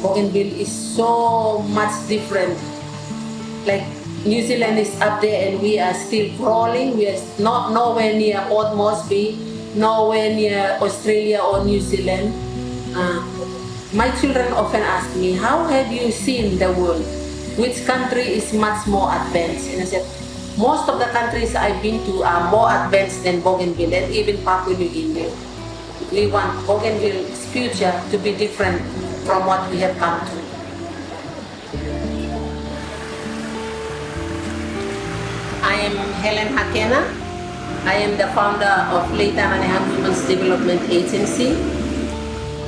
Bougainville is so much different. Like New Zealand is up there and we are still crawling. We are not nowhere near Port Moresby, nowhere near Australia or New Zealand. My children often ask me, how have you seen the world? Which country is much more advanced? And I said, most of the countries I've been to are more advanced than Bougainville and even Papua New Guinea. We want Bougainville's future to be different from what we have come to. I am Helen Hakena. I am the founder of Leitana Nehan Women's Development Agency.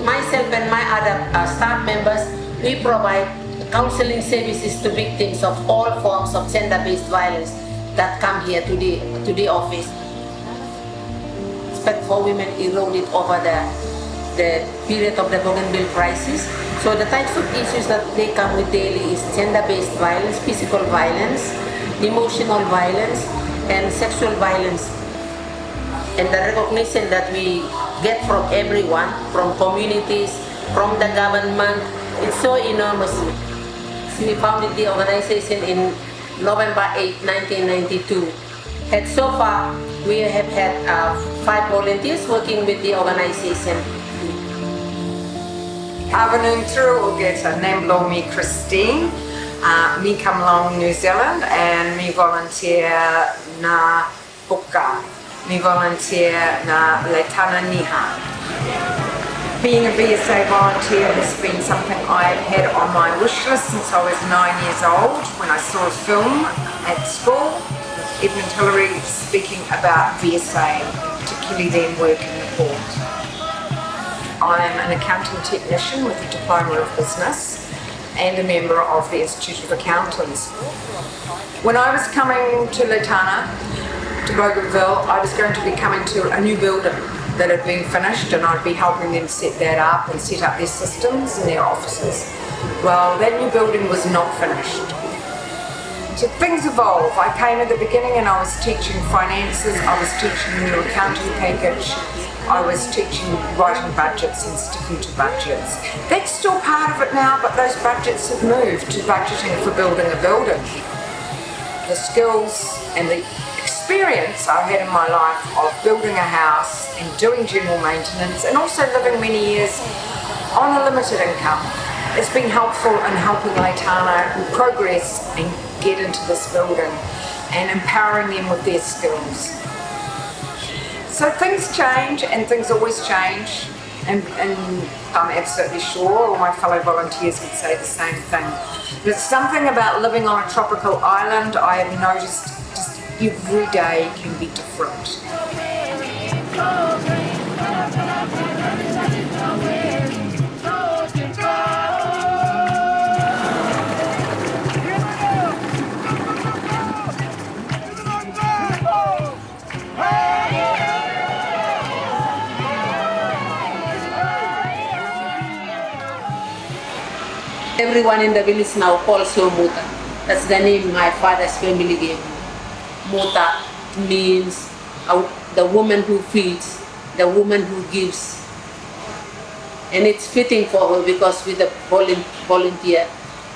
Myself and my other staff members, we provide counseling services to victims of all forms of gender-based violence that come here to the office. Respect for women eroded over the period of the Bougainville crisis. So the types of issues that they come with daily is gender-based violence, physical violence, emotional violence, and sexual violence. And the recognition that we get from everyone, from communities, from the government, it's so enormous. We founded the organization in November 8, 1992. And so far, we have had 5 volunteers working with the organization. Avenue through Ugeta, Namblo me Christine, me come along New Zealand and me volunteer na Buka, me volunteer na Leitana Nehan. Being a VSA volunteer has been something I've had on my wish list since I was 9 years old when I saw a film at school, Edmund Hillary speaking about VSA, particularly then work in the port. I'm an accounting technician with a diploma of business and a member of the Institute of Accountants. When I was coming to Leitana, to Bougainville, I was going to be coming to a new building that had been finished and I'd be helping them set that up and set up their systems and their offices. Well, that new building was not finished. So things evolve. I came at the beginning and I was teaching finances, I was teaching the new accounting package, I was teaching writing budgets and sticking to budgets. That's still part of it now, but those budgets have moved to budgeting for building a building. The skills and the experience I had in my life of building a house and doing general maintenance and also living many years on a limited income, it's been helpful in helping Leitana progress and get into this building and empowering them with their skills. So things change and things always change, and I'm absolutely sure all my fellow volunteers would say the same thing. There's something about living on a tropical island I have noticed just every day can be different. Everyone in the village now calls her Muta. That's the name my father's family gave me. Muta means the woman who feeds, the woman who gives. And it's fitting for her because with the volunteer,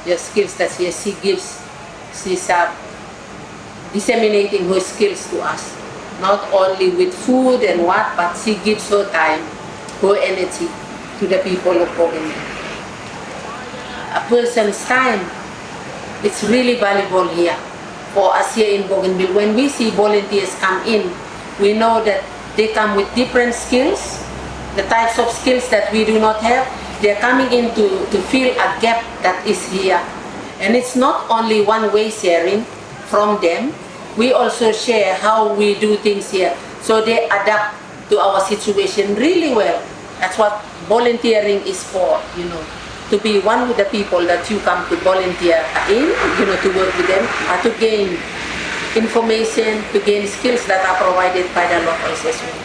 the skills that she gives, she's disseminating her skills to us. Not only with food and what, but she gives her time, her energy to the people of Bougainville. A person's time, it's really valuable here for us here in Bougainville. When we see volunteers come in, we know that they come with different skills, the types of skills that we do not have. They're coming in to fill a gap that is here. And it's not only one-way sharing from them, we also share how we do things here. So they adapt to our situation really well. That's what volunteering is for, you know. To be one with the people that you come to volunteer in, you know, to work with them, to gain information, to gain skills that are provided by the locals as well.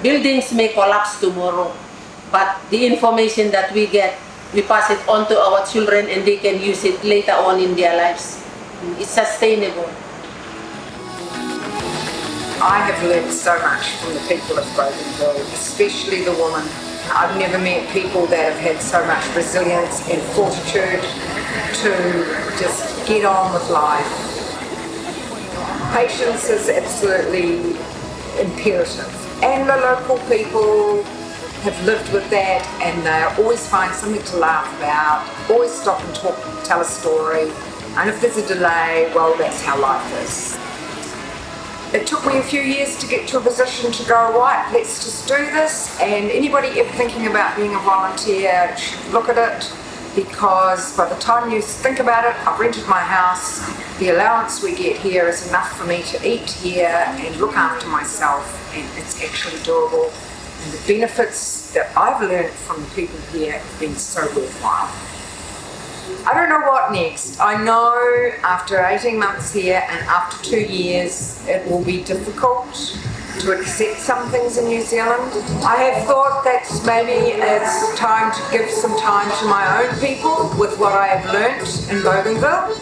Buildings may collapse tomorrow, but the information that we get, we pass it on to our children and they can use it later on in their lives. It's sustainable. I have learned so much from the people of Bougainville, especially the women I've never met people that have had so much resilience and fortitude to just get on with life. Patience is absolutely imperative, and the local people have lived with that, and they always find something to laugh about, always stop and tell a story, and if there's a delay, well, that's how life is. It took me a few years to get to a position to go, right, let's just do this, and anybody ever thinking about being a volunteer should look at it, because by the time you think about it, I've rented my house, the allowance we get here is enough for me to eat here and look after myself, and it's actually doable. And the benefits that I've learned from the people here have been so worthwhile. I don't know what next. I know after 18 months here and after 2 years, it will be difficult to accept some things in New Zealand. I have thought that maybe it's time to give some time to my own people with what I have learnt in Bougainville,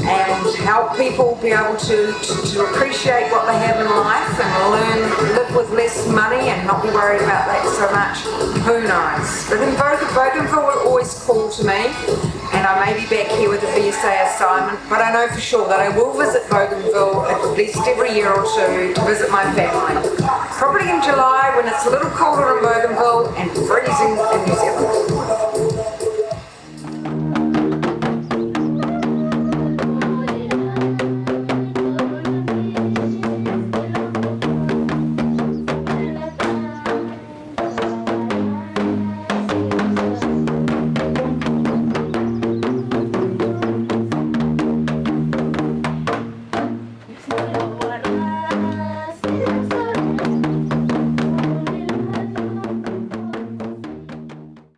and help people be able to appreciate what they have in life and live with less money and not be worried about that so much. Who knows? But then Bougainville will always call to me, and I may be back here with a VSA assignment, but I know for sure that I will visit Bougainville at least every year or two to visit my family. Probably in July when it's a little colder in Bougainville and freezing in New Zealand.